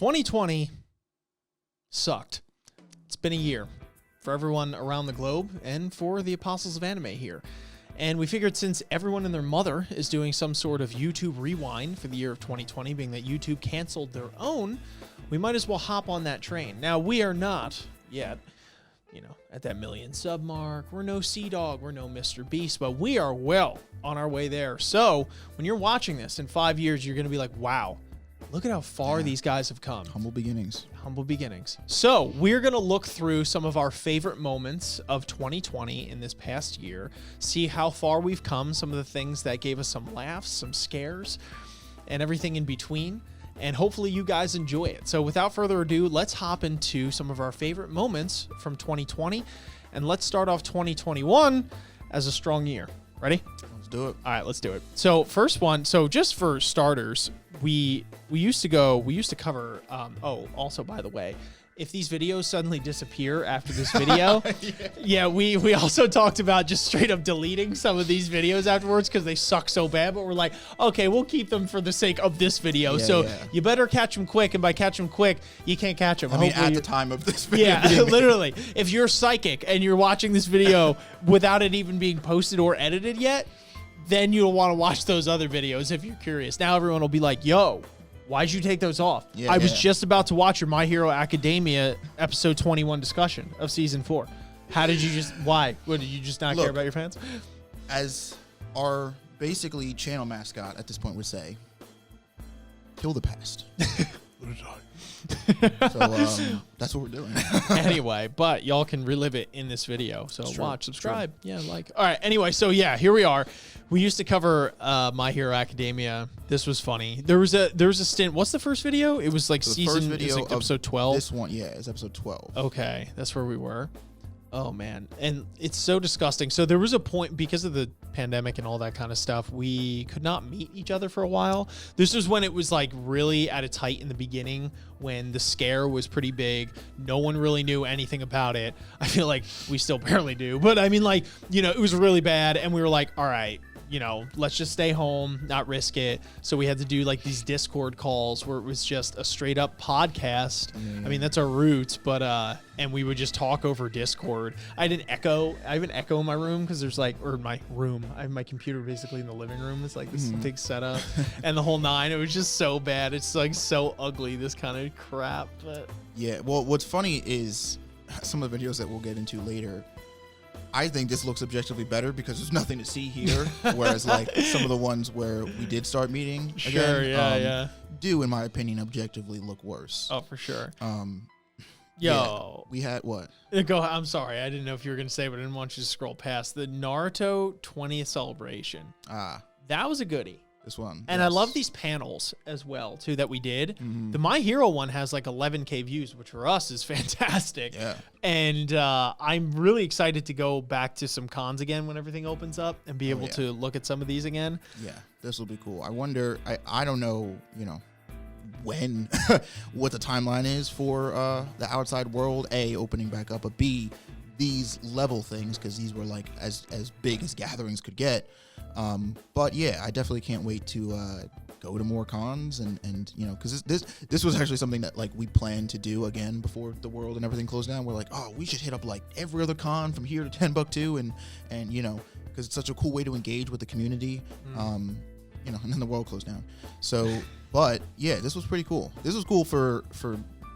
2020 sucked. It's been a year for everyone around the globe and for the Apostles of Anime here. And we figured since everyone and their mother is doing some sort of YouTube rewind for the year of 2020, being that YouTube canceled their own, we might as well hop on that train. Now, we are not yet, at that million sub mark. We're no Sea Dog, we're no Mr. Beast, but we are well on our way there. So when you're watching this in 5 years, you're going to be like, wow, look at how far these guys have come. Humble beginnings. Humble beginnings. So we're going to look through some of our favorite moments of 2020 in this past year, see how far we've come, some of the things that gave us some laughs, some scares, and everything in between. And hopefully you guys enjoy it. So without further ado, let's hop into some of our favorite moments from 2020. And let's start off 2021 as a strong year. Ready? Let's do it. All right, let's do it. So first one, so just for starters, we used to cover, also by the way, if these videos suddenly disappear after this video, we also talked about just straight up deleting some of these videos afterwards because they suck so bad, but we're like, okay, we'll keep them for the sake of this video. You better catch them quick, and by catch them quick, you can't catch them. I mean, at the time of this video. Yeah, literally. If you're psychic and you're watching this video without it even being posted or edited yet, then you'll want to watch those other videos if you're curious. Now everyone will be like, yo, why'd you take those off? I was just about to watch your My Hero Academia episode 21 discussion of season 4. How did you why? What, did you just not care about your fans? As our basically channel mascot at this point would say, kill the past. So that's what we're doing. Anyway, but y'all can relive it in this video. So watch, subscribe. Yeah, like. All right, anyway, so yeah, here we are. We used to cover My Hero Academia. This was funny. There was a stint. What's the first video? It was like episode 12. This one, it's episode 12. Okay, that's where we were. Oh man, and it's so disgusting. So there was a point, because of the pandemic and all that kind of stuff, we could not meet each other for a while. This was when it was like really at its height in the beginning, when the scare was pretty big. No one really knew anything about it. I feel like we still barely do, but I mean, like, it was really bad, and we were like, all right, let's just stay home, not risk it. So we had to do like these Discord calls where it was just a straight up podcast. I mean, that's our roots, but and we would just talk over Discord. I have an echo in my room because there's my room. I have my computer basically in the living room. It's like this big setup and the whole nine. It was just so bad. It's like so ugly, this kind of crap. But yeah, well, what's funny is some of the videos that we'll get into later, I think this looks objectively better because there's nothing to see here, whereas like some of the ones where we did start meeting do, in my opinion, objectively look worse. Oh, for sure. We had what? Go. I'm sorry, I didn't know if you were gonna say, but I didn't want you to scroll past the Naruto 20th celebration. That was a goodie. This one. And I love these panels as well, too, that we did. The My Hero one has like 11K views, which for us is fantastic. Yeah. And I'm really excited to go back to some cons again when everything opens up and be able to look at some of these again. Yeah, this will be cool. I wonder, I don't know, when, what the timeline is for the outside world, A, opening back up, but B, these level things, because these were like as big as gatherings could get. But yeah, I definitely can't wait to go to more cons and because this was actually something that like we planned to do again before the world and everything closed down. We're like, oh, we should hit up like every other con from here to Timbuktu and because it's such a cool way to engage with the community. And then the world closed down. So, but yeah, this was pretty cool. This was cool for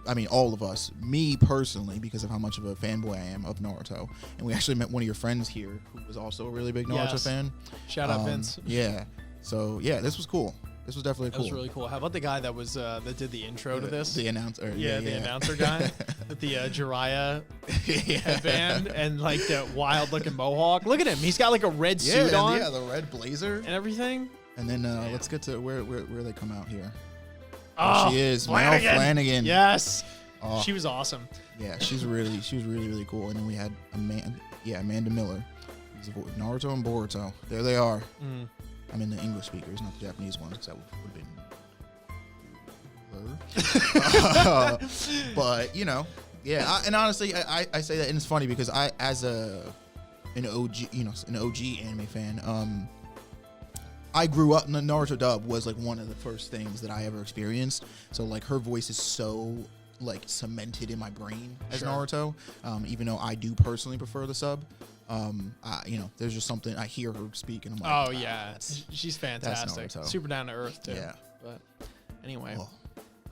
I mean, all of us, me personally, because of how much of a fanboy I am of Naruto. And we actually met one of your friends here who was also a really big Naruto fan. Shout out Vince. Yeah. So, yeah, this was cool. This was definitely cool. That was really cool. How about the guy that was that did the intro to this? The announcer. The announcer guy with the Jiraiya headband and like the wild looking mohawk. Look at him. He's got like a red suit on. Yeah, the red blazer. And everything. And then let's get to where they come out here. Oh, she is Mal Flanagan. Yes, she was awesome. Yeah, she was really cool. And then we had Amanda Miller. He's Naruto and Boruto. There they are. I mean the English speakers, not the Japanese ones, because that would have been. But and honestly, I say that, and it's funny because I, as an OG anime fan, I grew up, the Naruto dub was like one of the first things that I ever experienced. So like her voice is so like cemented in my brain as Naruto. Even though I do personally prefer the sub. There's just something, I hear her speak and I'm like, oh yeah, she's fantastic. Super down to earth too. Yeah. But anyway.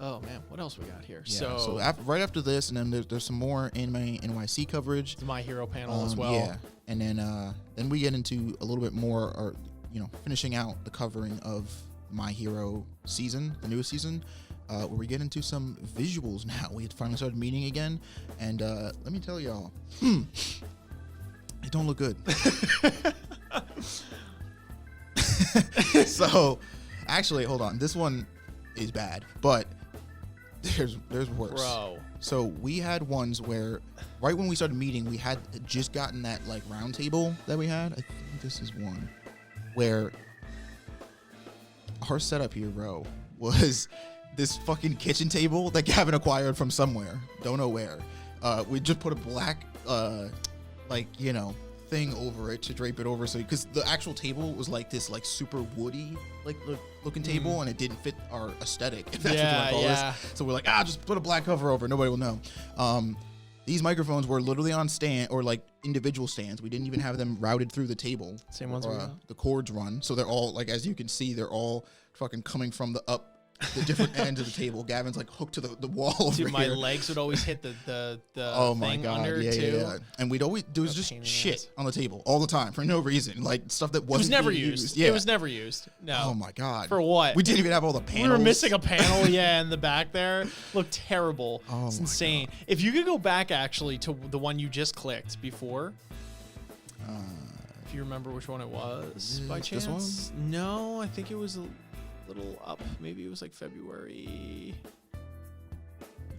Oh man, what else we got here? Yeah, so right after this, and then there's some more anime NYC coverage. It's My Hero panel as well. Yeah, and then we get into a little bit more, or finishing out the covering of My Hero season, the newest season, where we get into some visuals now. We had finally started meeting again, and let me tell y'all, it don't look good. So, actually, hold on. This one is bad, but there's worse. Bro. So we had ones where right when we started meeting, we had just gotten that like round table that we had. I think this is one where our setup here, bro, was this fucking kitchen table that Gavin acquired from somewhere. Don't know where. We just put a black thing over it to drape it over, so because the actual table was like this like super woody like looking table, and it didn't fit our aesthetic, if that's what you want to call this. So we're like, just put a black cover over, nobody will know. These microphones were literally on stand or like individual stands. We didn't even have them routed through the table. Same ones the cords run, so they're all like, as you can see, they're all fucking coming from the different ends of the table. Gavin's like hooked to the wall over Dude, my here. legs would always hit the oh my thing god, under yeah, too. yeah. And we'd always there was just shit on the table all the time for no reason, like stuff that wasn't never being used. Yeah. It was never used. No. Oh my god. For what? We didn't even have all the panels. We were missing a panel, in the back there. Looked terrible. Oh it's my insane. God. If you could go back actually to the one you just clicked before. If you remember which one it was by chance. This one? No, I think it was a little up. Maybe it was like February.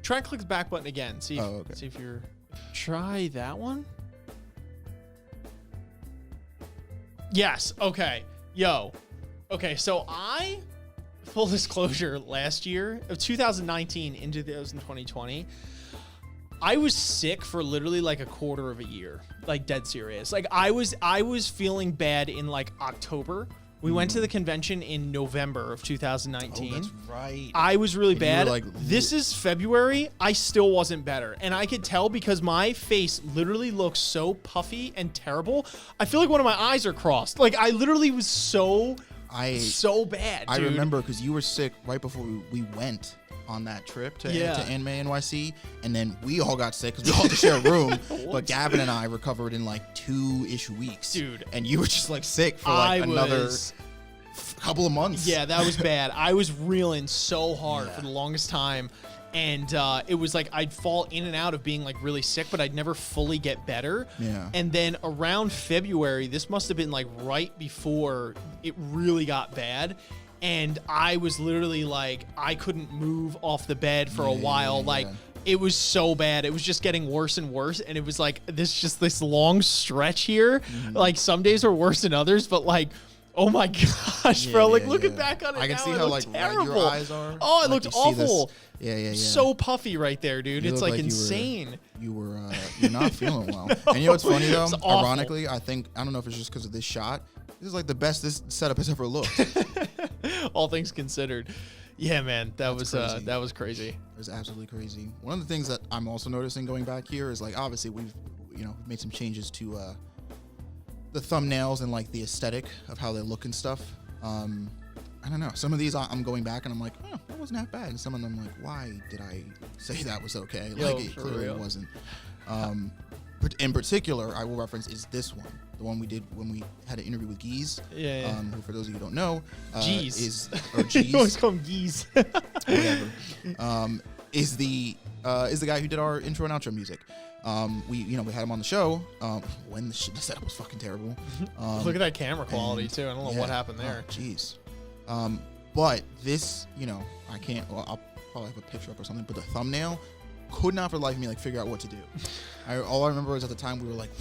Try and click the back button again. See if you're. Try that one. Yes. Okay. Okay. So full disclosure, last year of 2019 into 2020, I was sick for literally like a quarter of a year, like dead serious. Like I was feeling bad in like October. We went to the convention in November of 2019. Oh, that's right. I was really bad. Like, this is February. I still wasn't better. And I could tell because my face literally looks so puffy and terrible. I feel like one of my eyes are crossed. Like I literally was so bad, dude. I remember because you were sick right before we went on that trip to Anime NYC, and then we all got sick because we all had to share a room. But Gavin and I recovered in like 2-ish weeks, dude. And you were just like sick for like another couple of months. Yeah, that was bad. I was reeling so hard for the longest time, and it was like I'd fall in and out of being like really sick, but I'd never fully get better. Yeah. And then around February, this must have been like right before it really got bad. And I was literally like, I couldn't move off the bed for a while. Like, it was so bad. It was just getting worse and worse. And it was like, this long stretch here. Like, some days were worse than others, but like, oh my gosh, bro. Like, looking back on it I can now, see how like red your eyes are. Oh, it like, looked awful. Yeah. So puffy right there, dude. You it's look like you insane. You're not feeling well. And you know what's funny though? It's awful. Ironically, I don't know if it's just because of this shot. This is like the best this setup has ever looked. All things considered. Yeah, man, that was crazy. It was absolutely crazy. One of the things that I'm also noticing going back here is like obviously we've made some changes to the thumbnails and like the aesthetic of how they look and stuff. I don't know. Some of these I'm going back and I'm like, oh, that wasn't that bad. And some of them I'm like, why did I say that was okay? Like it clearly wasn't. But in particular, I will reference is this one, the one we did when we had an interview with Geese. Who, for those of you who don't know, Geese. Geese. You always call him Geese. Whatever. Is the guy who did our intro and outro music. We had him on the show when the setup was fucking terrible. Look at that camera quality too. I don't know what happened there. Jeez. But this, I can't. Well, I'll probably have a picture up or something. But the thumbnail could not for the life of me like figure out what to do. All I remember was at the time we were like,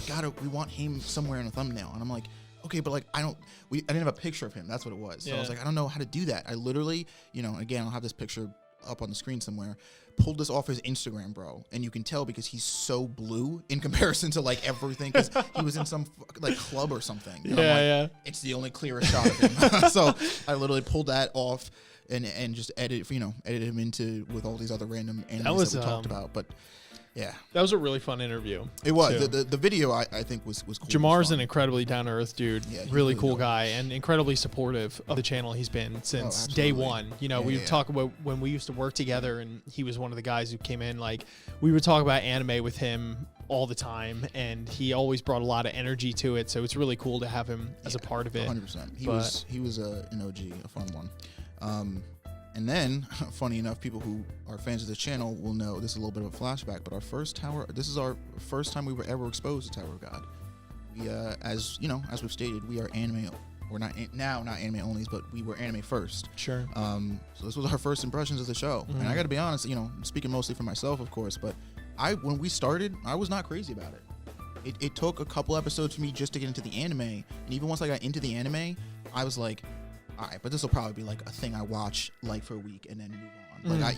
we want him somewhere in a thumbnail, and I'm like, okay, but like I didn't have a picture of him. That's what it was. So I was like, I don't know how to do that. I literally, again, I'll have this picture up on the screen somewhere. Pulled this off his Instagram, bro, and you can tell because he's so blue in comparison to like everything. Because he was in some like club or something. And Yeah. It's the only clearest shot of him. So I literally pulled that off and just edited him into with all these other random animes that we talked about. But yeah, that was a really fun interview. it was. The video I think was cool. Jamar's an incredibly down to earth dude. Yeah, really cool guy and incredibly supportive of the channel. He's been since day one. You know, we would talk about when we used to work together, and he was one of the guys who came in. Like, we would talk about anime with him all the time, and he always brought a lot of energy to it. So it's really cool to have him as a part of it. 100%. He was an OG, a fun one. And then, funny enough, people who are fans of the channel will know this is a little bit of a flashback, but this is our first time we were ever exposed to Tower of God. We, as we've stated, we are anime. We're not anime onlys, but we were anime first. Sure. So this was our first impressions of the show, and I got to be honest, speaking mostly for myself, of course, but when we started, I was not crazy about it. It took a couple episodes for me just to get into the anime, and even once I got into the anime, I was like, all right, but this will probably be like a thing I watch like for a week and then move on. Like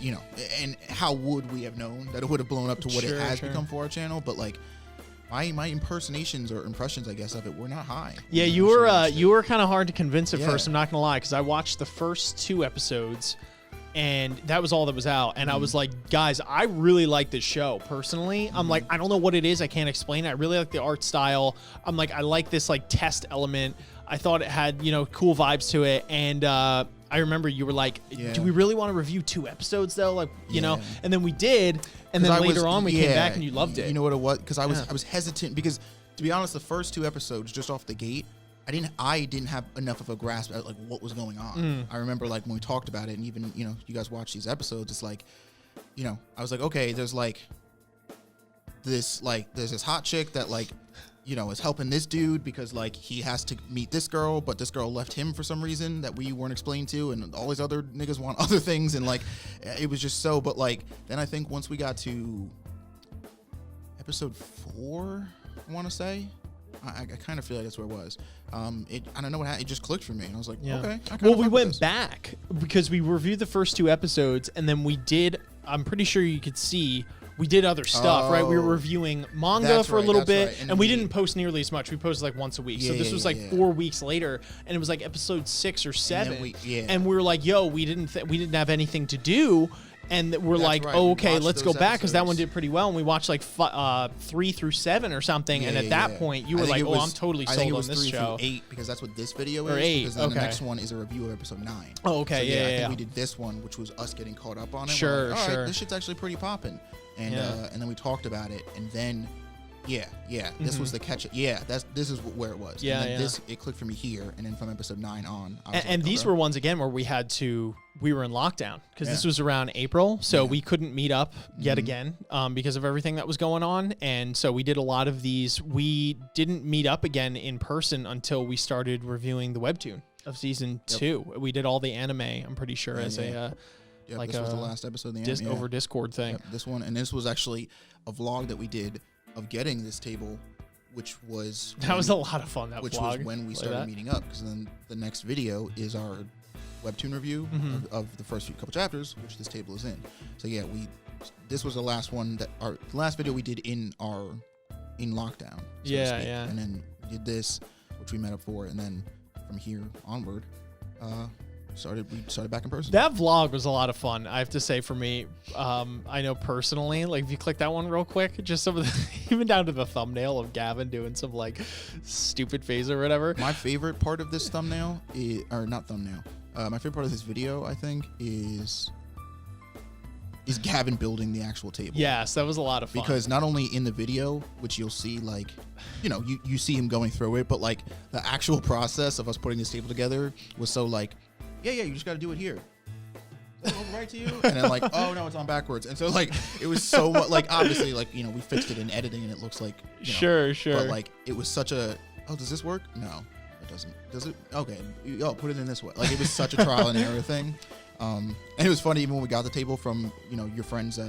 and how would we have known that it would have blown up to what it has become for our channel? But like my impersonations or impressions, I guess, of it were not high. Yeah, you were kind of hard to convince at first. I'm not gonna lie, because I watched the first 2 episodes, and that was all that was out. And I was like, guys, I really like this show personally. I'm like, I don't know what it is. I can't explain it. I really like the art style. I'm like, I like this like test element. I thought it had, cool vibes to it. And I remember you were like, do we really want to review 2 episodes though? Like, you know, and then we did. And then later on we came back and you loved it. You know what it was? Because I was hesitant because, to be honest, the first 2 episodes just off the gate, I didn't have enough of a grasp at like what was going on. I remember like when we talked about it, and even, you guys watch these episodes, it's like, I was like, okay, there's this hot chick that like, is helping this dude because like he has to meet this girl, but this girl left him for some reason that we weren't explained to, and all these other niggas want other things, and like it was just so. But like then I think once we got to episode 4, I want to say, I kind of feel like that's where it was. I don't know what happened. It just clicked for me, and I was like, okay. Well, we went back because we reviewed the first 2 episodes, and then we did. I'm pretty sure you could see. We did other stuff, right? We were reviewing manga for a little bit, right. And we didn't post nearly as much. We posted like once a week. So this was like 4 weeks later, and it was like episode 6 or 7. And we were like, yo, we didn't have anything to do. And we're like, oh, okay, let's go back because that one did pretty well. And we watched like 3 through 7 or something. And at that point, you were like, I'm totally sold on this show. 3 through 8 because that's what this video is. Or 8, because then the next one is a review of episode 9. Oh, okay, so, I think we did this one, which was us getting caught up on it. Sure, like, all right, this shit's actually pretty popping. And and then we talked about it, and then this was the catch. This is where it was. It clicked for me here, and then from episode 9 on. And these were ones again where we were in lockdown because this was around April, so we couldn't meet up yet again because of everything that was going on, and so we did a lot of these. We didn't meet up again in person until we started reviewing the webtoon of season 2. We did all the anime. I'm pretty sure as a. Like this was the last episode of the anime. Over Discord thing. This one, and this was actually a vlog that we did of getting this table, which was was a lot of fun. Which was when we started meeting up, because then the next video is our webtoon review of the first couple chapters, which this table is in. So this was the last one the last video we did in lockdown. So to speak. And then we did this, which we met up for, and then from here onward. We started back in person. That vlog was a lot of fun, I have to say, for me. I know personally, like if you click that one real quick, just some of the, even down to the thumbnail of Gavin doing some like stupid face or whatever. My favorite part of this thumbnail my favorite part of this video, I think, is Gavin building the actual table. Yes, that was a lot of fun. Because not only in the video, which you'll see, like, you see him going through it, but like the actual process of us putting this table together was so like, you just got to do it here. Over right to you, and then like, oh no, it's on backwards, and so like it was so like obviously like we fixed it in editing and it looks like sure, but like it was such a does this work? No, it doesn't. Does it? Okay, put it in this way. Like it was such a trial and error thing, and it was funny even when we got the table from your friend's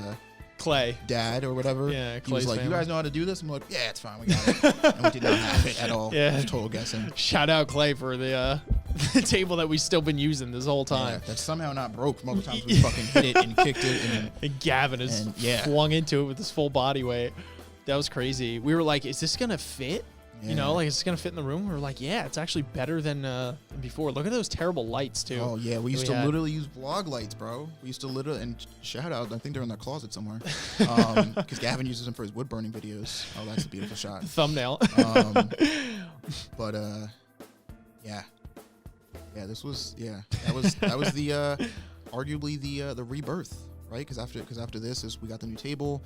Clay dad or whatever. Yeah, he was like, family. You guys know how to do this? I'm like, yeah, it's fine, we got it. And we did not have it at all. It was total guessing. Shout out Clay for the the table that we've still been using this whole time. Yeah, that's somehow not broke. Most times we fucking hit it and kicked it. And Gavin is flung into it with his full body weight. That was crazy. We were like, is this going to fit? Yeah. You know, like, is this going to fit in the room? We were like, yeah, it's actually better than before. Look at those terrible lights, too. Oh, yeah. We used to literally use vlog lights, bro. We used to literally, and shout out, I think they're in the closet somewhere. Because Gavin uses them for his wood burning videos. Oh, that's a beautiful shot. Thumbnail. But, yeah. Yeah, this was, that was the, arguably the rebirth, right? Because after this, we got the new table.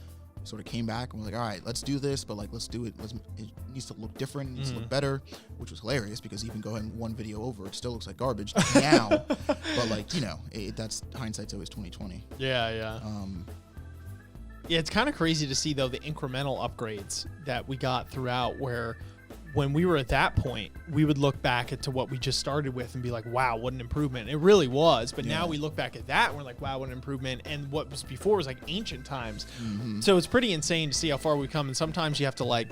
Sort of came back and we're like, all right, let's do this, but like, let's do it. It needs to look different. It needs to look better, which was hilarious because even going one video over, it still looks like garbage now. But like, you know, that's hindsight's always 2020. Yeah. Yeah, it's kind of crazy to see though the incremental upgrades that we got throughout. Where when we were at that point, we would look back at to what we just started with and be like, wow, what an improvement. It really was. But now we look back at that and we're like, wow, what an improvement. And what was before was like ancient times. So it's pretty insane to see how far we've come. And sometimes you have to like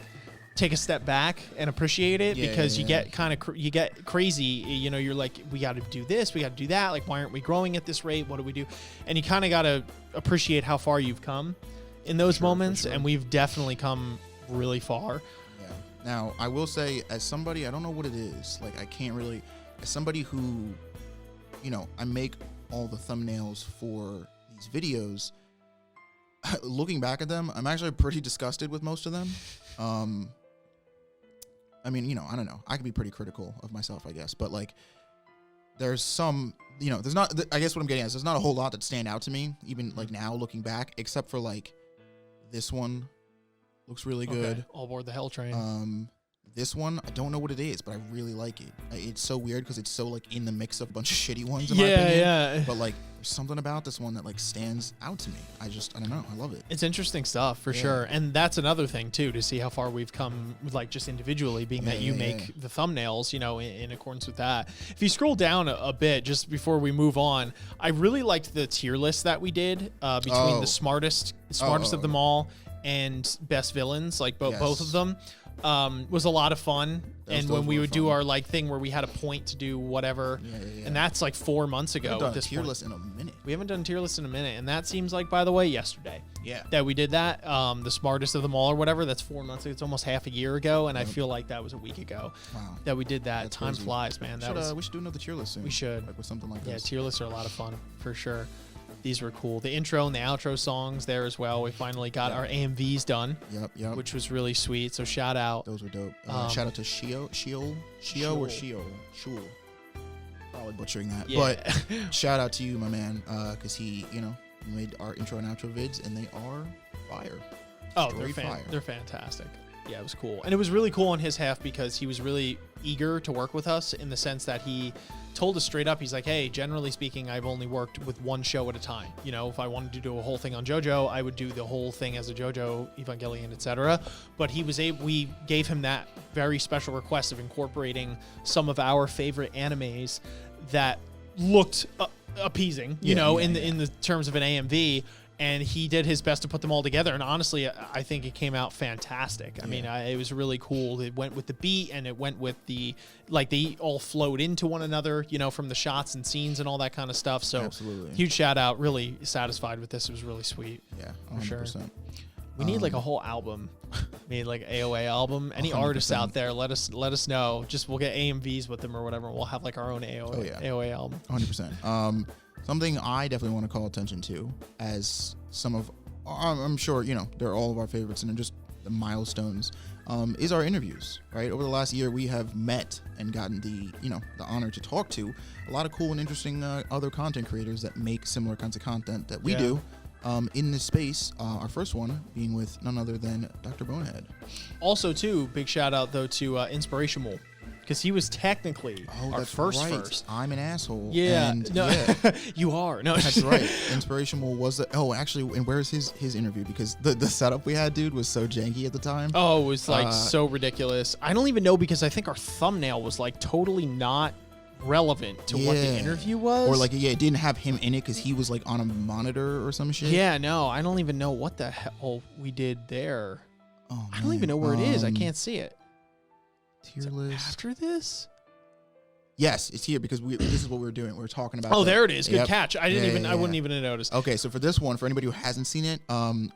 take a step back and appreciate it because you get kind of, you get crazy. You know, you're like, we got to do this, we got to do that. Like, why aren't we growing at this rate? What do we do? And you kind of got to appreciate how far you've come in those moments. And we've definitely come really far. Now, I will say, as somebody, I don't know what it is. Like, I can't really, as somebody who, you know, I make all the thumbnails for these videos, looking back at them, I'm actually pretty disgusted with most of them. I mean, you know, I don't know. I can be pretty critical of myself, I guess. But, like, there's some, you know, there's not, I guess what I'm getting at is there's not a whole lot that stand out to me, even, like, now looking back, except for, like, this one. Looks really good. All aboard the hell train. This one, I don't know what it is, but I really like it. It's so weird because it's so like in the mix of a bunch of shitty ones in my opinion. Yeah. But like there's something about this one that like stands out to me. I don't know. I love it. It's interesting stuff for sure. And that's another thing too, to see how far we've come like just individually being that you make the thumbnails, you know, in accordance with that. If you scroll down a bit just before we move on, I really liked the tier list that we did between the smartest of them all and best villains, like both of them. Was a lot of fun. And when we would do our like thing where we had a point to do whatever, and that's like 4 months ago. We haven't done a tier list in a minute. We haven't done tier list in a minute, and that seems like, by the way, yesterday. Yeah. That we did that. The smartest of them all or whatever. That's 4 months ago. It's almost half a year ago, and I feel like that was a week ago. Wow. That we did that. That's Time crazy. flies, man. We should do another tier list soon. We should. Like with something like this. Yeah, tier lists are a lot of fun for sure. These were cool. The intro and the outro songs there as well. We finally got our AMVs done. Yep. Which was really sweet. So shout out. Those were dope. Shout out to Shio or Shul. Probably butchering that. Yeah. But shout out to you, my man, because he, you know, made our intro and outro vids, and they are fire. Oh, they're fantastic. Yeah, it was cool. And it was really cool on his half because he was really eager to work with us in the sense that he told us straight up, he's like, hey, generally speaking, I've only worked with one show at a time. You know, if I wanted to do a whole thing on JoJo, I would do the whole thing as a JoJo, Evangelion, etc. But we gave him that very special request of incorporating some of our favorite animes that looked appeasing, you know, in the terms of an AMV. And he did his best to put them all together. And honestly, I think it came out fantastic. I mean, it was really cool. It went with the beat and it went with they all flowed into one another, you know, from the shots and scenes and all that kind of stuff. So absolutely. Huge shout out. Really satisfied with this. It was really sweet. Yeah, 100%. For sure. We need like a whole album. Made like AOA album. Any 100%. Artists out there, let us know. Just we'll get AMVs with them or whatever. And we'll have like our own AOA album. 100%. Something I definitely want to call attention to, as some of, I'm sure, you know, they're all of our favorites and they're just the milestones, is our interviews, right? Over the last year, we have met and gotten the honor to talk to a lot of cool and interesting other content creators that make similar kinds of content that we do. In this space, our first one being with none other than Dr. Bonehead. Also, too, big shout out, though, to Inspirational. Because he was technically our first. I'm an asshole. Yeah. And no, you are. No, that's right. Inspirational was actually, and where's his interview? Because the setup we had, dude, was so janky at the time. Oh, it was like so ridiculous. I don't even know because I think our thumbnail was like totally not relevant to what the interview was. Or like, it didn't have him in it because he was like on a monitor or some shit. Yeah, no, I don't even know what the hell we did there. Oh, I don't even know where it is. I can't see it. Tier list. After this? Yes, it's here because this is what we were doing. We were talking about. Oh, there it is. Good Yep. catch. I wouldn't even have noticed. Okay, so for this one, for anybody who hasn't seen it,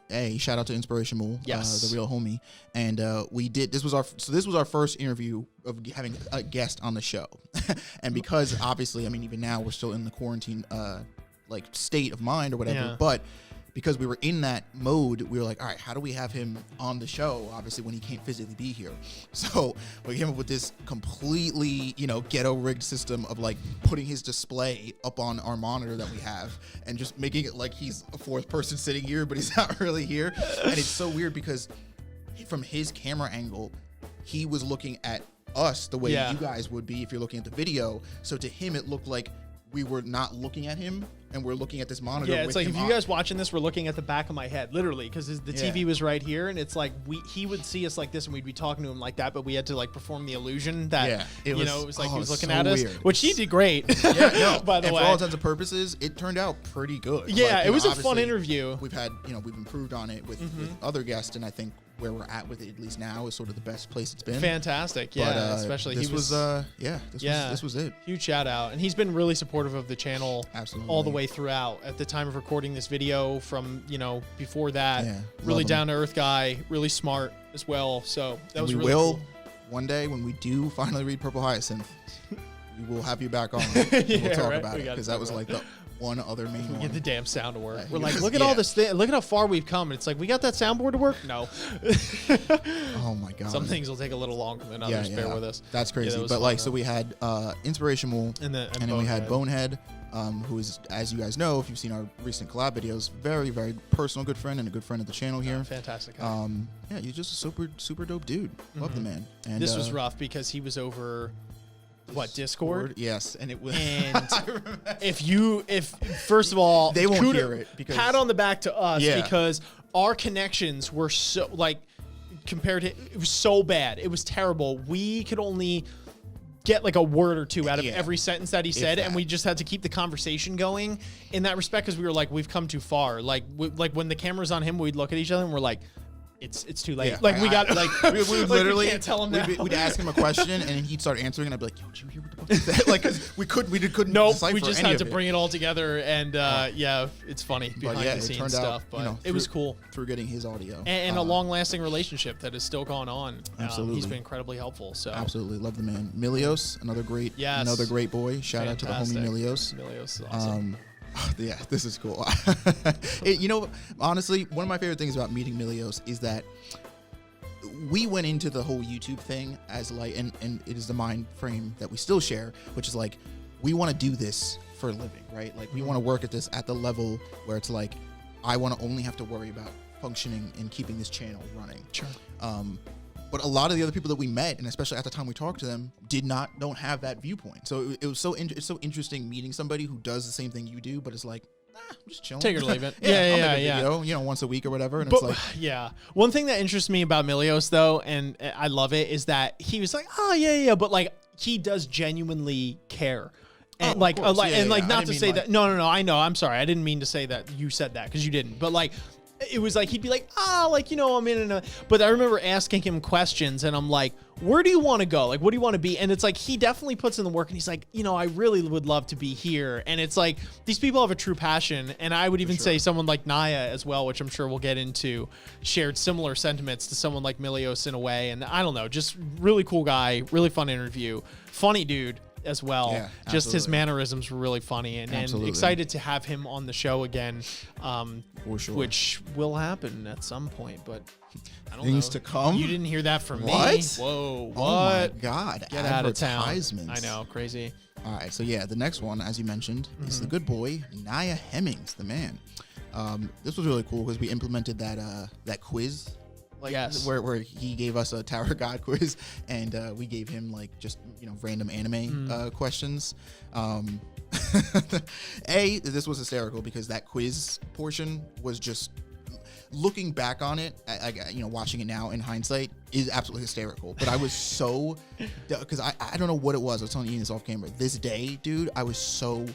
hey, shout out to Inspirational, Yes. the real homie, and we did. This was our first interview of having a guest on the show, and because obviously, I mean, even now we're still in the quarantine, like state of mind or whatever, Yeah. but. Because we were in that mode, we were like, all right, how do we have him on the show, obviously, when he can't physically be here? So we came up with this completely, ghetto-rigged system of, like, putting his display up on our monitor that we have and just making it like he's a fourth person sitting here, but he's not really here. And it's so weird because from his camera angle, he was looking at us the way you guys would be if you're looking at the video. So to him, it looked like we were not looking at him and we're looking at this monitor. Yeah, it's with like him if you on. guys watching this, we're looking at the back of my head, literally, because the TV was right here, and it's like he would see us like this, and we'd be talking to him like that, but we had to like perform the illusion that it was like he was looking at us, which he did great. Yeah, no, by the and way, for all intents and purposes, it turned out pretty good. Yeah, Like, it was a fun obviously, interview. We've had, we've improved on it with other guests, and I think where we're at with it, at least now, is sort of the best place it's been. Fantastic, yeah. But, especially this he was, this was it. Huge shout out, and he's been really supportive of the channel, Absolutely, all the way throughout. At the time of recording this video, from before that, really love down to earth guy, really smart as well. So that was we really will cool. one day when we do finally read Purple Hyacinth, we will have you back on. And we'll talk about it because that was like the one other main one. Get the damn sound to work. Yeah, We're like, look at all this. Look at how far we've come. It's like, we got that soundboard to work? No. Oh my god. Some things will take a little longer than others. Bear with us. That's crazy. that was but fun, like, though. so we had Inspirational, And then we had Bonehead, who is, as you guys know, if you've seen our recent collab videos, very, very personal good friend and a good friend of the channel here. Fantastic guy. Yeah, he's just a super, super dope dude. Love the man. And This was rough because he was over Discord? Yes, and it was. And if first of all, They won't hear it because- pat on the back to us Yeah. because our connections were so, like, compared to, it was so bad. It was terrible. We could only get like a word or two out of every sentence that he said, and we just had to keep the conversation going in that respect because we were like, we've come too far. Like when the camera's on him, we'd look at each other and we're like, it's too late. Yeah, like we got like we would literally we can't tell him now. We'd ask him a question and then he'd start answering and I'd be like, yo, did you hear what the fuck he said? Like, 'cause we couldn't Nope, decipher we just any had of to it. bring it all together, and it's funny behind the it scenes turned stuff, out, but it was cool. through getting his audio And a long-lasting relationship that has still gone on. Absolutely. He's been incredibly helpful. So Absolutely love the man. Milios, another great boy. Shout out to the homie Milios. Milios is awesome. Yeah, this is cool. Honestly, one of my favorite things about meeting Milios is that we went into the whole YouTube thing as like, and it is the mind frame that we still share, which is like, we want to do this for a living, right? Like, we want to work at this at the level where it's like, I want to only have to worry about functioning and keeping this channel running. Sure. But a lot of the other people that we met, and especially at the time we talked to them, don't have that viewpoint. So it was it's so interesting meeting somebody who does the same thing you do, but it's like, I'm just chilling. Take it or leave it. I'll make a yeah. video, once a week or whatever. And But, it's like, yeah. One thing that interests me about Milios, though, and I love it, is that he was like, oh, yeah, but like, he does genuinely care. And of course. not I to didn't say mean that. No, I know. I'm sorry. I didn't mean to say that you said that because you didn't. But like, it was like, he'd be like, I'm in a. But I remember asking him questions and I'm like, where do you want to go? Like, what do you want to be? And it's like, he definitely puts in the work and he's like, I really would love to be here. And it's like, these people have a true passion. And I would even say someone like Naya as well, which I'm sure we'll get into, shared similar sentiments to someone like Milios in a way. And I don't know, just really cool guy, really fun interview, funny dude as well. Yeah, just his absolutely. mannerisms were really funny, and excited to have him on the show again, For sure. which will happen at some point, but I don't Things know. to come? You didn't hear that from me. What? Whoa, what? Oh my God. Get out of town. Advertisements. I know, crazy. All right, so yeah, the next one, as you mentioned, is the good boy, Naya Hemmings, the man. This was really cool because we implemented that quiz. Yes. Where he gave us a Tower of God quiz, and we gave him like just random anime questions. This was hysterical because that quiz portion was just, looking back on it, watching it now in hindsight, is absolutely hysterical. But I was so, because I don't know what it was. I was telling Ian this off camera. This day, dude, I was so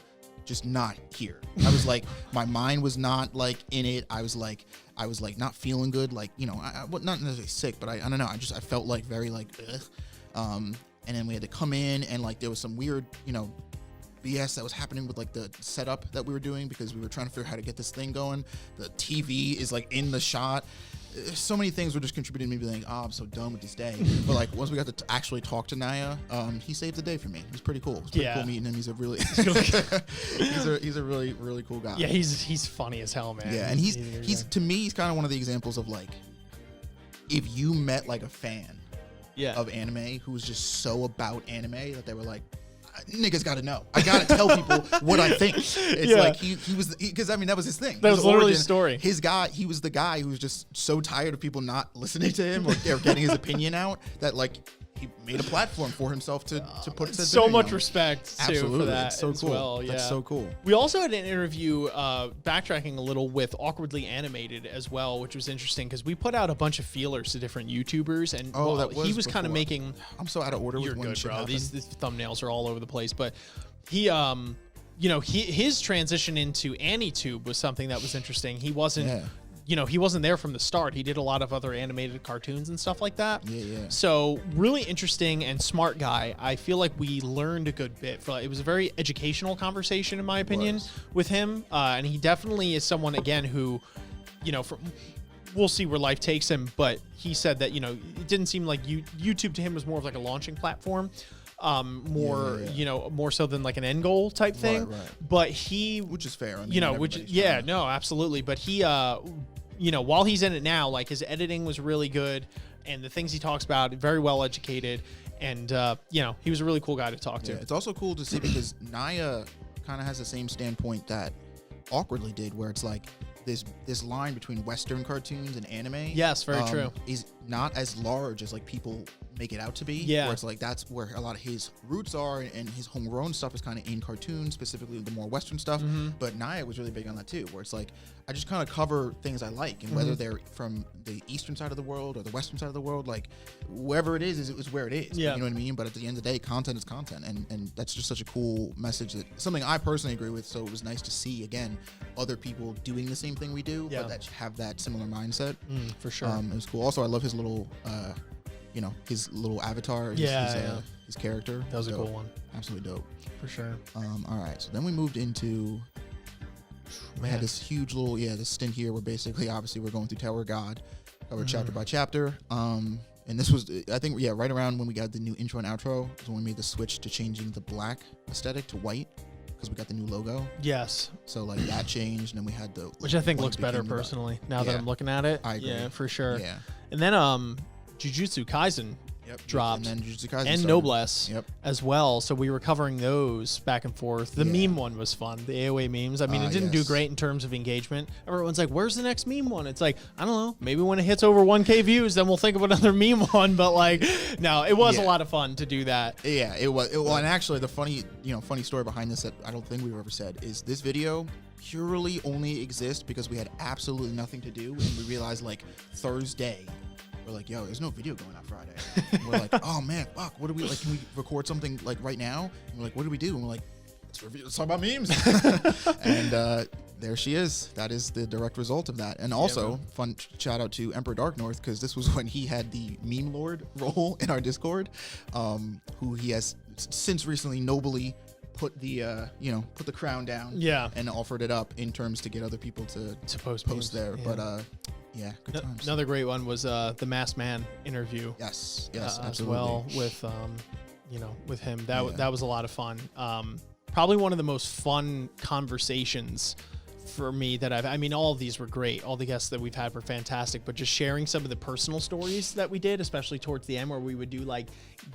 just not here. I was like, my mind was not like in it. I was like not feeling good. Like, I not necessarily sick, but I don't know. I felt like very like, ugh. and then we had to come in, and like there was some weird, BS that was happening with like the setup that we were doing because we were trying to figure out how to get this thing going. The TV is like in the shot. So many things were just contributing to me being like, oh, I'm so done with this day. But like once we got to actually talk to Naya, he saved the day for me. It was pretty cool. It was pretty cool meeting him. He's a really he's a really, really cool guy. Yeah, he's funny as hell, man. Yeah, and he's to me, he's kind of one of the examples of like, if you met like a fan of anime who was just so about anime that they were like, niggas gotta know. I gotta tell people what I think. It's like he was, because I mean that was his thing. That was literally his story. He was the guy who was just so tired of people not listening to him or getting his opinion out that like he made a platform for himself to put so much respect too for that. It's so cool. Well, That's so cool. We also had an interview, backtracking a little, with Awkwardly Animated as well, which was interesting because we put out a bunch of feelers to different YouTubers, and he was kind of making. I'm so out of order. You're with good, bro. Happen. These thumbnails are all over the place, but he his transition into AniTube was something that was interesting. He wasn't. Yeah. He wasn't there from the start. He did a lot of other animated cartoons and stuff like that. Yeah. So really interesting and smart guy. I feel like we learned a good bit. It was a very educational conversation, in my opinion, with him. And he definitely is someone, again, who, we'll see where life takes him. But he said that, it didn't seem like YouTube to him was more of like a launching platform. More so than like an end goal type thing. Right. But which is fair. I mean, no, absolutely. But he, while he's in it now, like his editing was really good, and the things he talks about, very well educated, and he was a really cool guy to talk to. It's also cool to see because Naya kind of has the same standpoint that Awkwardly did, where it's like this line between Western cartoons and anime. Yes, very true. Is not as large as like people make it out to be. Yeah. Where it's like that's where a lot of his roots are, and his homegrown stuff is kind of in cartoons, specifically the more Western stuff. Mm-hmm. But Naya was really big on that too, where it's like I just kind of cover things I like, and whether they're from the eastern side of the world or the western side of the world, like wherever it is where it is. Yeah. You know what I mean? But at the end of the day, content is content, and that's just such a cool message. That something I personally agree with. So it was nice to see again other people doing the same thing we do, but that have that similar mindset. For sure. It was cool. Also, I love his little his little avatar, his character. That was a cool one. Absolutely dope. For sure. All right, so then we moved into, we had this huge little, this stint here where basically, obviously, we're going through Tower of God, covered chapter by chapter. And this was, I think, right around when we got the new intro and outro, is when we made the switch to changing the black aesthetic to white, because we got the new logo. Yes. So, like, that changed, and then we had the... Which I think looks better, personally, now that I'm looking at it. I agree. Yeah, for sure. Yeah. And then, Jujutsu Kaisen dropped, and then Jujutsu Kaisen and started. Noblesse as well. So we were covering those back and forth. The meme one was fun, the AOA memes. I mean, it didn't do great in terms of engagement. Everyone's like, where's the next meme one? It's like, I don't know, maybe when it hits over 1K views, then we'll think of another meme one. But like, no, it was a lot of fun to do that. Yeah, it was. And actually, the funny story behind this that I don't think we've ever said is this video purely only exists because we had absolutely nothing to do, and we realized like Thursday, we're like, yo, there's no video going out Friday. And we're like, oh man, fuck, what do we like? Can we record something like right now? And we're like, what do we do? And we're like, let's talk about memes. And there she is. That is the direct result of that. And also, fun shout out to Emperor Dark North, because this was when he had the meme lord role in our Discord, who he has since recently nobly put the put the crown down and offered it up in terms to get other people to post there. But good times. Another great one was the Masked Man interview. Yes, absolutely. absolutely. As well with him. That was a lot of fun. Probably one of the most fun conversations for me that all of these were great. All the guests that we've had were fantastic, but just sharing some of the personal stories that we did, especially towards the end, where we would do like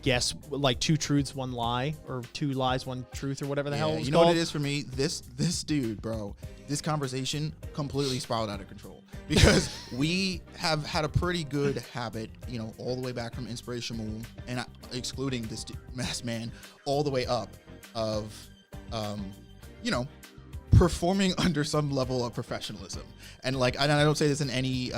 guess like 2 truths, 1 lie, or 2 lies, 1 truth, or whatever the hell it was you know called. what it is for me? This dude, bro, this conversation completely spiraled out of control because we have had a pretty good habit, all the way back from Inspirational and excluding this Masked Man, all the way up of, performing under some level of professionalism. And like, I don't say this in any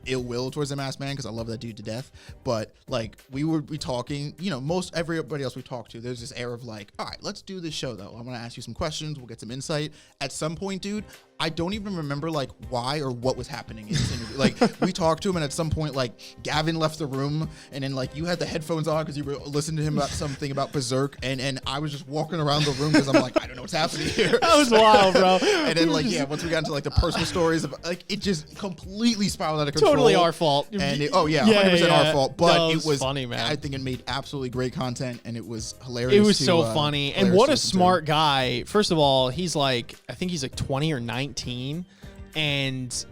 ill will towards the Masked Man, because I love that dude to death, but like we would be talking, most everybody else we talk to, there's this air of like, all right, let's do this show though. I'm gonna ask you some questions, we'll get some insight. At some point, dude, I don't even remember like why or what was happening in this interview. Like we talked to him, and at some point, like Gavin left the room, and then like you had the headphones on because you were listening to him about something about Berserk, and I was just walking around the room because I'm like, I don't know what's happening here. That was wild, bro. And then like once we got into like the personal stories, of, like it just completely spiraled out of control. Totally our fault. And 100% our fault. But it was funny, man. I think it made absolutely great content, and it was hilarious. It was so funny, and hilarious what to a listen to. smart guy. First of all, he's like, I think he's like 20 or 19, and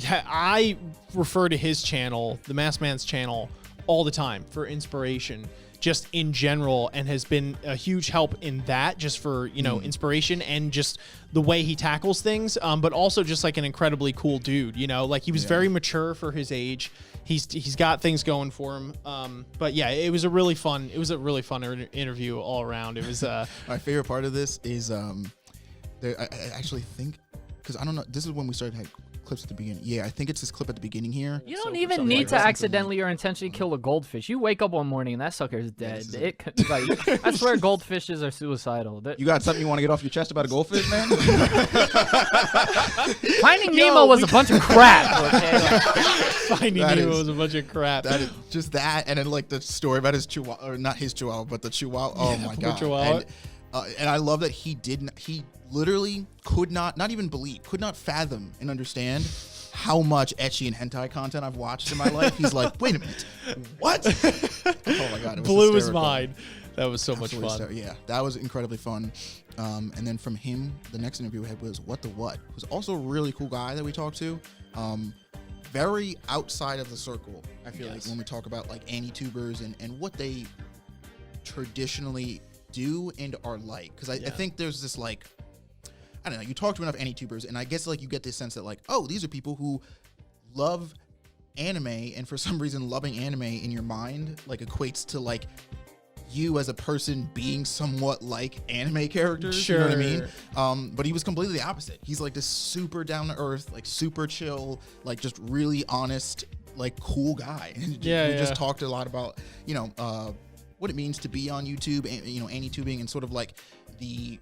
I refer to his channel, the Masked Man's channel, all the time for inspiration, just in general, and has been a huge help in that, just for inspiration and just the way he tackles things, but also just like an incredibly cool dude. Like he was very mature for his age. He's got things going for him. But yeah, it was a really fun interview all around. It was my favorite part of this is I actually think, because I don't know, this is when we started having clips at the beginning. Yeah, I think it's this clip at the beginning here. You don't even need to accidentally or intentionally kill a goldfish. You wake up one morning and that sucker is dead. I swear goldfishes are suicidal. You got something you want to get off your chest about a goldfish, man? Finding Nemo was a bunch of crap. Okay? Finding Nemo was a bunch of crap. That is just that, and then like the story about his chihuahua, or not his chihuahua, but the chihuahua. Oh my god! Chihuahua. And I love that he literally could not even believe, could not fathom and understand how much ecchi and hentai content I've watched in my life. He's like, wait a minute, what? Oh my god, it was blew his hysterical. mind. That was so much fun. Yeah, that was incredibly fun. And then from him, the next interview we had was What the What, who's also a really cool guy that we talked to. Very outside of the circle, I feel like, when we talk about like AniTubers and what they traditionally do and are like. Because I think there's this like, I don't know, you talk to enough AniTubers, and I guess like you get this sense that like, oh, these are people who love anime, and for some reason loving anime in your mind like equates to like you as a person being somewhat like anime characters. Sure. You know what I mean? But he was completely the opposite. He's like this super down to earth, like super chill, like just really honest, like cool guy. And we just talked a lot about, what it means to be on YouTube, and AniTubing, and sort of like the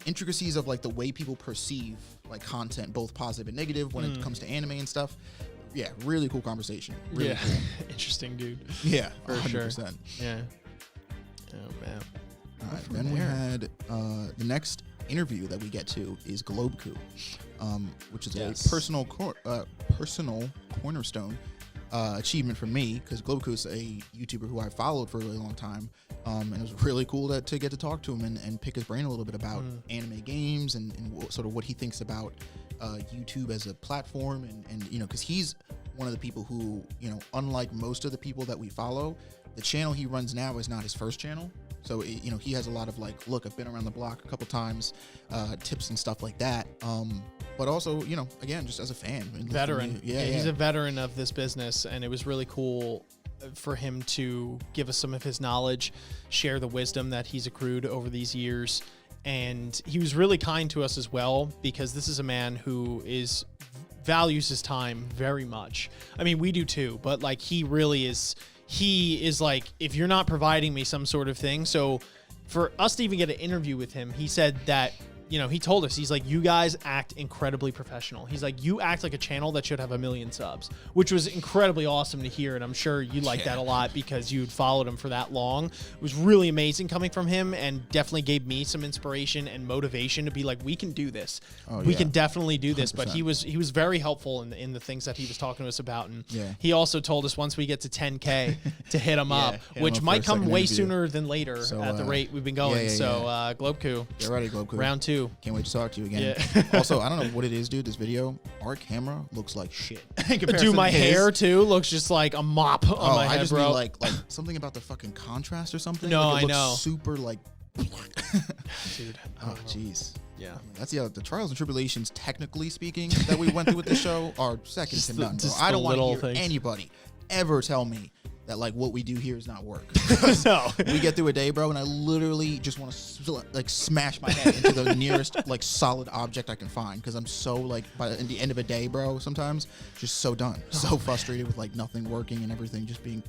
intricacies of like the way people perceive like content, both positive and negative, when it comes to anime and stuff. Yeah, really cool conversation. Really cool. Interesting dude. Yeah, for 100%. sure. Yeah. Oh man. All right, then we had the next interview that we get to is Globeku, which is a personal cornerstone achievement for me, because Globeku is a YouTuber who I followed for a really long time, and it was really cool to get to talk to him and pick his brain a little bit about anime games and sort of what he thinks about YouTube as a platform, and because he's one of the people who, unlike most of the people that we follow, the channel he runs now is not his first channel. So, he has a lot of like, look, I've been around the block a couple times, tips and stuff like that. But also, again, just as a fan. Veteran. He's a veteran of this business, and it was really cool for him to give us some of his knowledge, share the wisdom that he's accrued over these years. And he was really kind to us as well, because this is a man who values his time very much. I mean, we do too, but like he is like, if you're not providing me some sort of thing. So for us to even get an interview with him, he said that, he told us, he's like, you guys act incredibly professional. He's like, you act like a channel that should have 1 million subs, which was incredibly awesome to hear. And I'm sure you like that a lot because you'd followed him for that long. It was really amazing coming from him, and definitely gave me some inspiration and motivation to be like, we can do this. We can definitely do this. 100%. But he was very helpful in the things that he was talking to us about. And he also told us once we get to 10K to hit him up, which might come way sooner than later at the rate we've been going. Globeku. Get ready, Globeku. Round 2. Can't wait to talk to you again. Also, I don't know what it is, dude. This video, our camera looks like shit. Dude, my hair too looks just like a mop on my head, I just bro. mean like something about the fucking contrast or something. No, like, it looks I know. super like. Dude. Oh, jeez. Yeah. That's the trials and tribulations, technically speaking, that we went through with the show are second to none. Bro. I don't want to hear anybody ever tell me that like what we do here is not work. No. We get through a day, bro, and I literally just want to like smash my head into the nearest like solid object I can find, because I'm so like by the end of a day, bro, sometimes just so done, so frustrated with like nothing working and everything just being.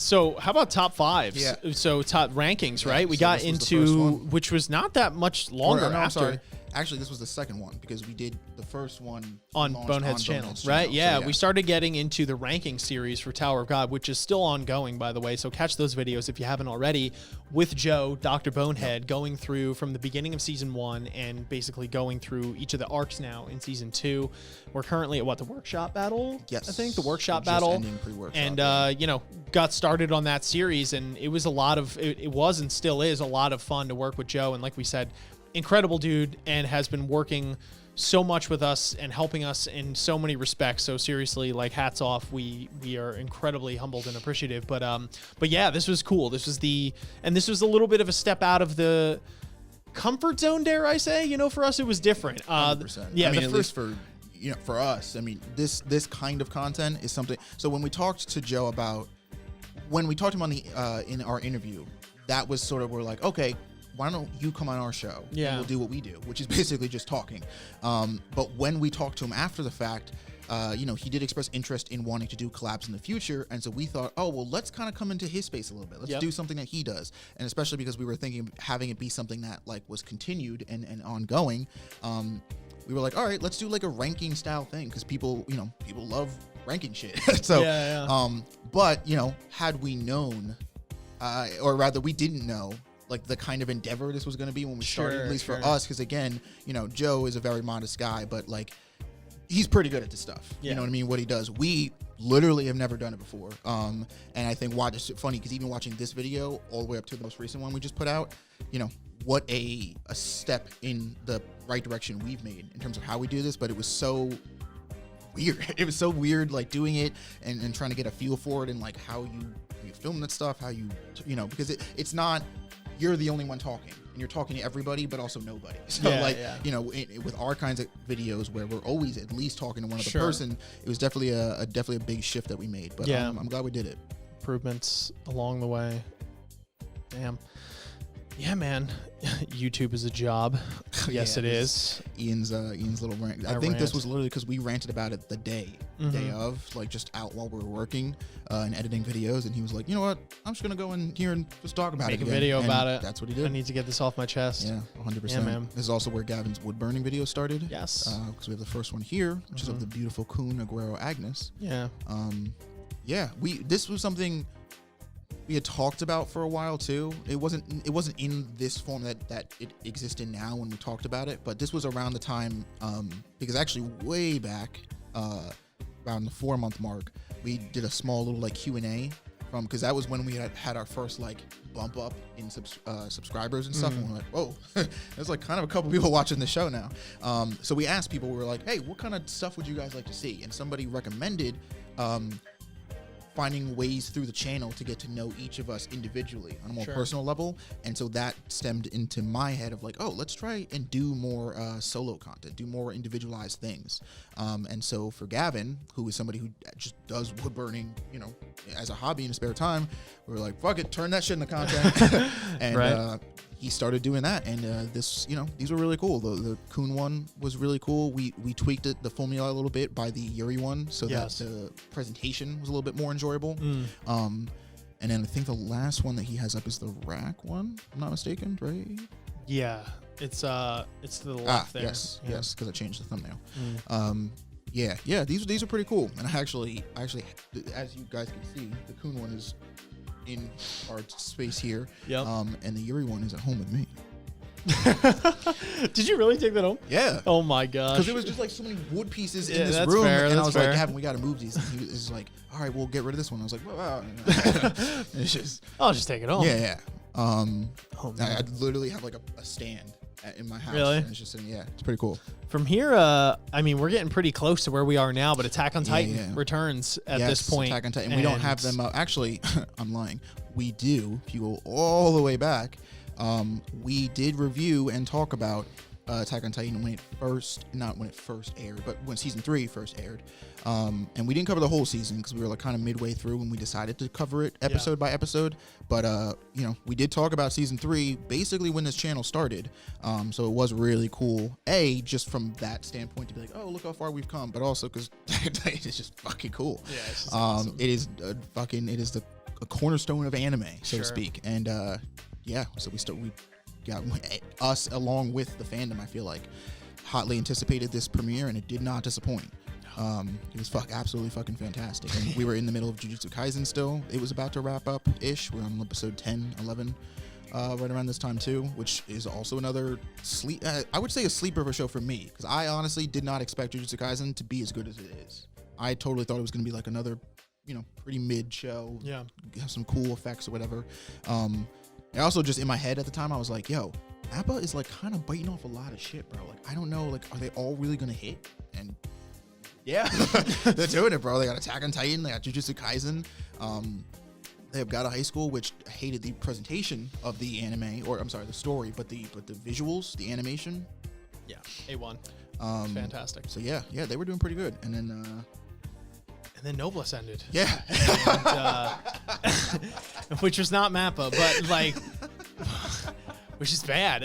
So how about top fives? Yeah. So top rankings, Yeah, right? We so got this was the first into, one. which was not that much longer No, I'm after. sorry. Actually, this was the second one because we did the first one On launched Bonehead's channel, Bonehead's right? So, Yeah, we started getting into the ranking series for Tower of God, which is still ongoing, by the way. So catch those videos if you haven't already, with Joe, Dr. Bonehead, going through from the beginning of season 1 and basically going through each of the arcs now in season 2. We're currently at the workshop battle? Yes. I think the workshop Just battle. ending pre-workshop, And yeah. got started on that series, and it was a lot of it was and still is a lot of fun to work with Joe. And like we said, incredible dude, and has been working so much with us and helping us in so many respects. So seriously, like, hats off. We are incredibly humbled and appreciative. But yeah, this was cool. This was a little bit of a step out of the comfort zone, dare I say. For us it was different. 100%. Yeah, I mean, the at least for us, I mean, this kind of content is something. So when we talked to Joe when we talked to him on the in our interview, that was sort of, we're like, okay, why don't you come on our show? Yeah. And we'll do what we do, which is basically just talking. But when we talked to him after the fact, he did express interest in wanting to do collabs in the future. And so we thought, oh, well, let's kind of come into his space a little bit. Let's do something that he does. And especially because we were thinking of having it be something that was continued and ongoing. We were like, all right, let's do a ranking style thing, because people love ranking shit. So, but had we known, or rather we didn't know, the kind of endeavor this was going to be when we started, at least for us, because again, Joe is a very modest guy, but he's pretty good at this stuff. You know what I mean? What he does, we literally have never done it before. And I think why it's funny, because even watching this video all the way up to the most recent one we just put out, what a step in the right direction we've made in terms of how we do this. But it was so weird. It was so weird, doing it and trying to get a feel for it, and how you film that stuff, how because it's not, you're the only one talking, and you're talking to everybody, but also nobody. So with our kinds of videos where we're always at least talking to one other person, it was definitely a big shift that we made. But I'm glad we did it. Improvements along the way. Damn. Yeah, man. YouTube is a job. Yes, it is. Ian's little rant. I think this was literally because we ranted about it the day of, just out while we were working and editing videos, and he was like, you know what? I'm just gonna go in here and just talk about it. Make a video about it. That's what he did. I need to get this off my chest. Yeah, 100%. Yeah, man. This is also where Gavin's wood burning video started. Yes. Because we have the first one here, which is of the beautiful Coon Aguero Agnes. Yeah. This was something we had talked about for a while too. It wasn't in this form that it existed now when we talked about it, but this was around the time, because actually way back, around the 4-month mark, we did a small little Q&A because that was when we had our first bump up in subscribers and stuff, and we're like, whoa, there's kind of a couple people watching the show now. So we asked people, we were like, hey, what kind of stuff would you guys like to see? And somebody recommended finding ways through the channel to get to know each of us individually on a more personal level. And so that stemmed into my head of let's try and do more solo content, do more individualized things. And so for Gavin, who is somebody who just does wood burning, as a hobby in his spare time, we were like, fuck it, turn that shit into content. And he started doing that, and these were really cool. The Coon one was really cool. We tweaked the formula a little bit by the Yuri one, so that the presentation was a little bit more enjoyable. And then I think the last one that he has up is the rack one, if I'm not mistaken, right? Yeah, it's to the left there. Yes, because I changed the thumbnail. These are pretty cool. And I actually, as you guys can see, the Coon one is in our space here. Yep. And the Yuri one is at home with me. Did you really take that home? Yeah. Oh my gosh. Because there was just so many wood pieces in this that's room, fair, and I that's was fair. like, Gavin, we got to move these. And he was like, all right, we'll get rid of this one. I was like, wow. It's just, I'll just take it home. yeah. Oh, man. I literally have a stand in my house. Really? And it's just, it's pretty cool. From here, we're getting pretty close to where we are now, but Attack on Titan returns at this point. Attack on Titan. We don't have them up. Actually, I'm lying. We do. If you go all the way back, we did review and talk about Attack on Titan not when it first aired, but when season 3 first aired. And we didn't cover the whole season because we were kind of midway through when we decided to cover it episode by episode. But we did talk about season 3 basically when this channel started. So it was really cool. Just from that standpoint to be like, oh, look how far we've come, but also because it's just fucking cool. Yeah, it's just awesome. It is the a cornerstone of anime, so Sure. to speak. And yeah, so we got us along with the fandom. I feel like hotly anticipated this premiere, and it did not disappoint. It was absolutely fucking fantastic. And we were in the middle of Jujutsu Kaisen still. It was about to wrap up ish. We're on episode 10, 11. Right around this time too, which is also another I would say a sleeper of a show for me, because I honestly did not expect Jujutsu Kaisen to be as good as it is. I totally thought it was going to be like another, pretty mid show. Yeah. Have some cool effects or whatever. I also just in my head at the time I was like, yo, Appa is like kind of biting off a lot of shit, bro. Like I don't know, like are they all really going to hit? And yeah, they're doing it, bro. They got Attack on Titan, they got Jujutsu Kaisen. They have got a high school, which I hated the presentation of the anime, or I'm sorry, the story, but the visuals, the animation. Yeah, A1. Fantastic. So yeah, they were doing pretty good. And then Noblesse ended. yeah, And, which was not Mappa, but like, which is bad.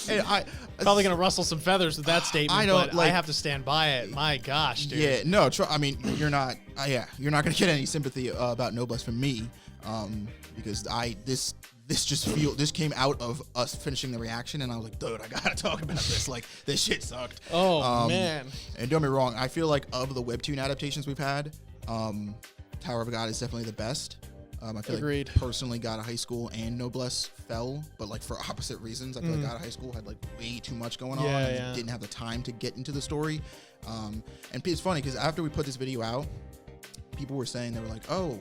and Probably gonna rustle some feathers with that statement. I know, but like- I have to stand by it. My gosh, dude. yeah, no, I mean, you're not, you're not gonna get any sympathy about Noblesse from me, because this came out of us finishing the reaction, and I was like, dude, I gotta talk about this. Like, this shit sucked. Oh man. And don't get me wrong, I feel like of the webtoon adaptations we've had, Tower of God is definitely the best. I feel Agreed. like personally God of High School and Noblesse fell, but like for opposite reasons. I feel like God of High School had like way too much going on, and Yeah. didn't have the time to get into the story. And it's funny because after we put this video out, people were saying, they were like, oh,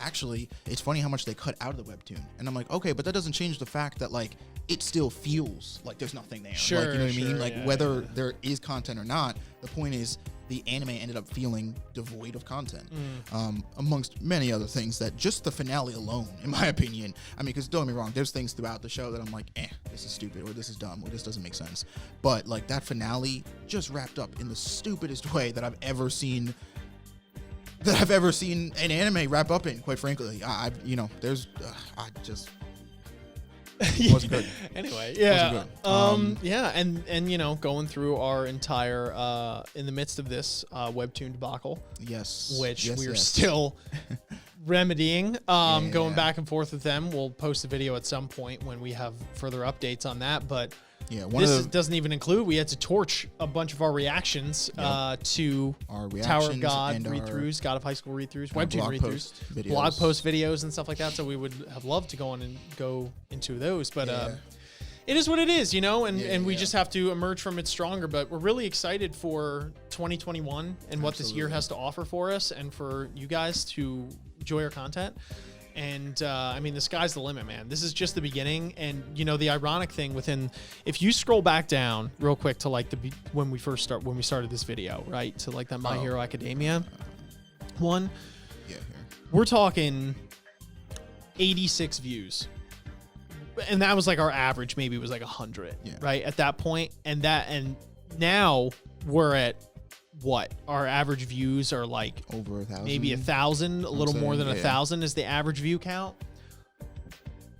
actually, it's funny how much they cut out of the webtoon. And I'm like, okay, but that doesn't change the fact that like it still feels like there's nothing there. Sure, like, you know what I mean? sure, Like yeah, whether yeah. there is content or not, the point is the anime ended up feeling devoid of content, amongst many other things. That just the finale alone, in my opinion, I mean, because don't get me wrong, there's things throughout the show that I'm like, this is stupid, or this is dumb, or this doesn't make sense. But like that finale just wrapped up in the stupidest way that I've ever seen an anime wrap up in, quite frankly. I wasn't good. Anyway, yeah. Wasn't good. Yeah, and going through our entire in the midst of this webtoon debacle, Yes. which yes, we are yes. still remedying, going Yeah. back and forth with them. We'll post a video at some point when we have further updates on that, but Yeah, doesn't even include, we had to torch a bunch of our reactions to our Tower of reactions God and our read-throughs, God of High School read-throughs, our webtoon blog read-throughs, post videos. blog post videos and stuff like that. So we would have loved to go on and go into those, but Yeah. it is what it is, and Yeah, we yeah. just have to emerge from it stronger. But we're really excited for 2021 and what this year Absolutely. has to offer for us, and for you guys to enjoy our content. And I mean, the sky's the limit, man. This is just the beginning. And the ironic thing if you scroll back down real quick to like when we started this video, right, to like that My Hero Academia one, Yeah, here. we're talking 86 views. And that was like our average, maybe it was like 100, Yeah. right, at that point. And now we're at what? Our average views are like Over 1,000. maybe 1,000, a little more than saying, 1,000 is the average view count.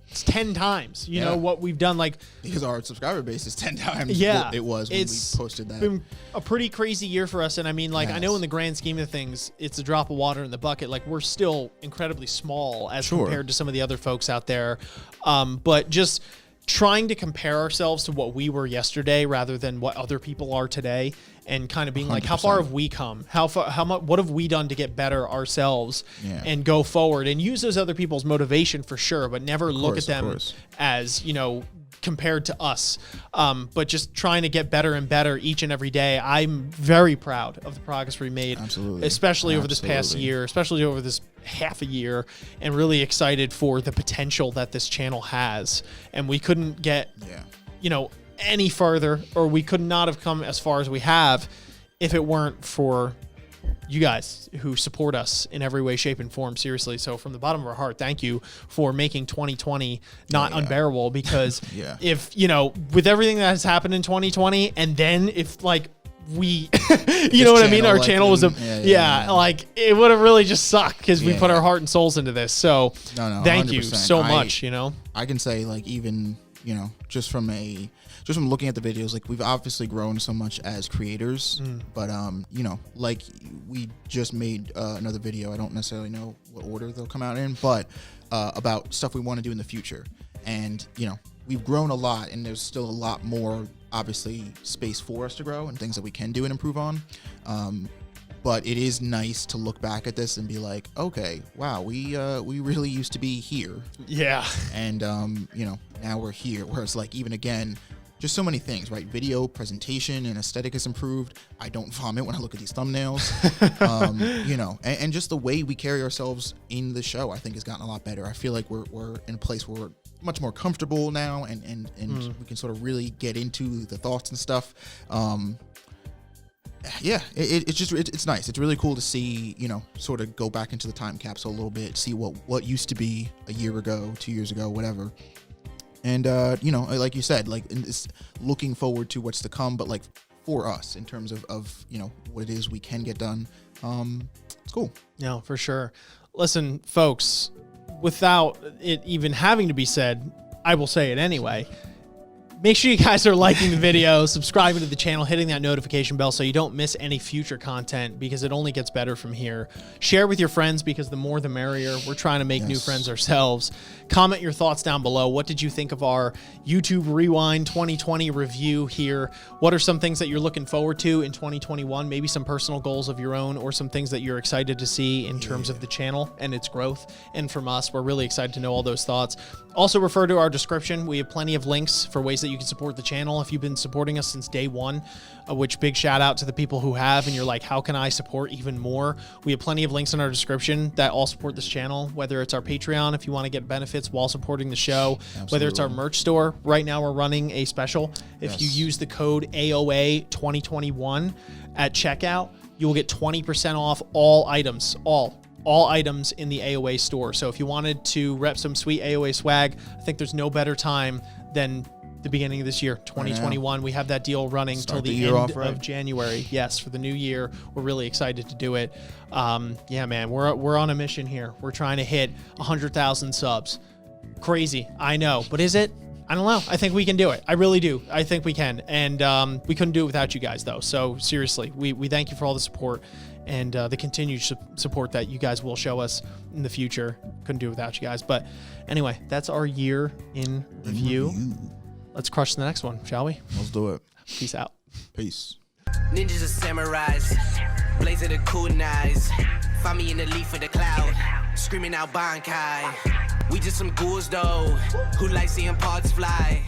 It's 10 times, you know, Yeah. what we've done. Like, Because our subscriber base is 10 times Yeah, what it was when it's we posted that. been a pretty crazy year for us. And I mean, like, I know Yes. in the grand scheme of things, it's a drop of water in the bucket. Like, we're still incredibly small as Sure. compared to some of the other folks out there. But just trying to compare ourselves to what we were yesterday rather than what other people are today, and kind of being like, how far 100%. have we come? How much? What have we done to get better ourselves Yeah. and go forward, and use those other people's motivation for sure, but never look course, at of them course. as compared to us, but just trying to get better and better each and every day. I'm very proud of the progress we made, Absolutely. especially over this past Absolutely. year, especially over this half a year, and really excited for the potential that this channel has. And we couldn't get, Yeah. any further, or we could not have come as far as we have if it weren't for you guys who support us in every way, shape, and form. Seriously. So from the bottom of our heart, thank you for making 2020 not Yeah. unbearable, because Yeah. if, with everything that has happened in 2020, and then if like we, you know what I mean? channel, Our like, channel was yeah, like it would have really just sucked because we Yeah. put our heart and souls into this. So No, thank you 100%. so much, I can say, like, even, just from just from looking at the videos, like we've obviously grown so much as creators, but you know, like we just made another video. I don't necessarily know what order they'll come out in, but about stuff we want to do in the future. And you know, we've grown a lot, and there's still a lot more, obviously, space for us to grow and things that we can do and improve on. But it is nice to look back at this and be like, okay, wow, we really used to be here. Yeah. And, you know, now we're here. Whereas, like, even again, just so many things, right? Video, presentation, and aesthetic has improved. I don't vomit when I look at these thumbnails. You know, and just the way we carry ourselves in the show, I think, has gotten a lot better. I feel like we're in a place where we're much more comfortable now, and we can sort of really get into the thoughts and stuff. Yeah, it's nice. It's really cool to see, you know, sort of go back into the time capsule a little bit, see what used to be a year ago, 2 years ago, whatever. And you know, like you said, like it's looking forward to what's to come, but like for us in terms of you know what it is we can get done. It's cool. No, for sure. Listen, folks, without it even having to be said, I will say it anyway. Make sure you guys are liking the video, subscribing to the channel, hitting that notification bell so you don't miss any future content, because it only gets better from here. Share with your friends, because the more the merrier. We're trying to make new friends ourselves. Comment your thoughts down below. What did you think of our YouTube Rewind 2020 review here? What are some things that you're looking forward to in 2021? Maybe some personal goals of your own, or some things that you're excited to see in terms of the channel and its growth. And from us, we're really excited to know all those thoughts. Also, refer to our description. We have plenty of links for ways that you can support the channel if you've been supporting us since day one, which big shout out to the people who have, and you're like, how can I support even more? We have plenty of links in our description that all support this channel, whether it's our Patreon if you want to get benefits while supporting the show, whether it's our merch store. Right now we're running a special. If you use the code AOA 2021 at checkout, you will get 20% off all items, all items in the AOA store. So if you wanted to rep some sweet AOA swag, I think there's no better time than the beginning of this year, 2021. We have that deal running till the end of January. Yes, for the new year. We're really excited to do it. Yeah, man, we're on a mission here. We're trying to hit 100,000 subs. Crazy, I know, but is it? I don't know. I think we can do it. I really do. I think we can. And we couldn't do it without you guys, though. So seriously, we thank you for all the support and the continued support that you guys will show us in the future. Couldn't do it without you guys. But anyway, that's our year in review. Let's crush the next one, shall we? Let's do it. Peace out. Peace. Ninjas and samurais, blazing the cool knives. Find me in the leaf of the cloud, screaming out Bankai. We just some ghouls though, who like seeing parts fly.